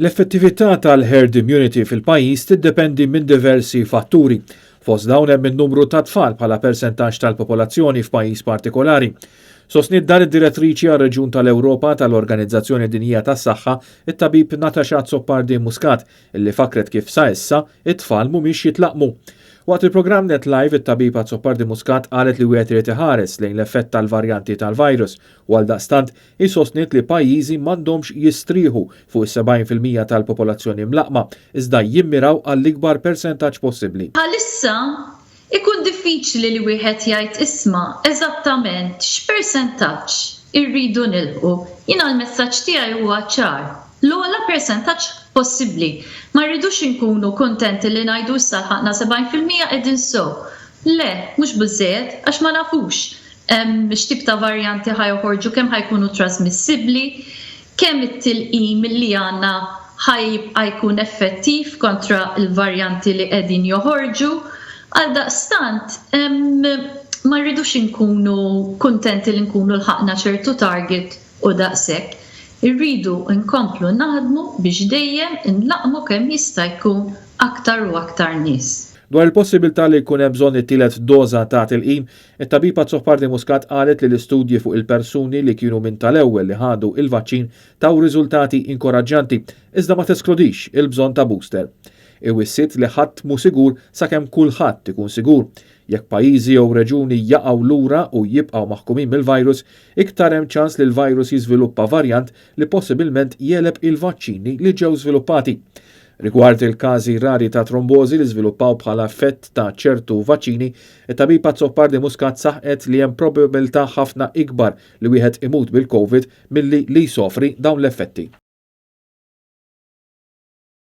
L-effettività tal-herd immunity fil-pajjiż tiddependi minn diversi fatturi. Fost dawn hemm in-numru ta' tfal bħala persentaġġ tal-popolazzjoni f'pajjiż partikolari. Sostniet dan id-direttriċi għar-Reġjun tal-Ewropa tal-Organizzazzjoni Dinjija tas-Saħħa it-tabib Natasha Zoppardi Muscat illi fakret kif sa issa it-tfal mhumiex jitlaqmu. Waqt il-programm Net Live it-tabiba Zoppardi Muscat qalet li wieħed irid iħares lejn l-effett tal-varjanti tal-virus u għaldaqstant isostniet li pajjiżi m'għandhomx jistrieħu fuq is-70% tal-popolazzjoni mlaqma iżda jimmiraw għall-ikbar persentaġġ possibbli. Bħalissa ikun diffiċli li wieħed jgħid isma' eżattament x'persentaġġ irridu nilħu. Jiena l-messaġġ tiegħi huwa ċar. L-ogħla persentaġġ possibbli. Ma rridux inkunu kontenti li ngħidu issa ħaqna 70% qegħdin sew. Le, mhux biżżejjed għax ma nafux x'tip ta' varjanti ħajħorġu kemm ħajkunu trasmissibbli, kemm it-tilqim li għandna ħajjibqa' jkun effettiv kontra l-varjanti li qegħdin joħorġu. Għaldaqstant ma rridux inkunu kontenti li nkunu lħaqna ċertu target u daqshekk. Irridu nkomplu naħdmu biex dejjem inlaqmu kemm jista' jkun aktar u aktar nies. Dwar il-possibilità li jkun hemm bżonn it-tielet doża ta' tilqim, it-tabiba Zoppardi Muscat qalet li l-istudji fuq il-persuni li kienu minn tal-ewwel li ħadu il-vaċċin taw riżultati inkoraġġanti, iżda ma teskludix il-bżonn ta' booster. Iwissiet li ħadd mhu sigur sakemm kulħadd ikun sigur. Jekk pajjiżi jew reġuni jaqgħu lura u jibqgħu maħkumin mill-virus, iktar hemm ċans li l-virus jiżviluppa varjant li possibilment jeleb il-vaċċini li ġew żviluppati. Rigward il-każi rari ta' trombożi li żviluppaw bħala effett ta' ċertu vaċċini, it-tabiba Zoppardi Muscat saħqet li hemm probabilità ħafna ikbar li wieħed imut bil-COVID milli li jsofri dawn l-effetti.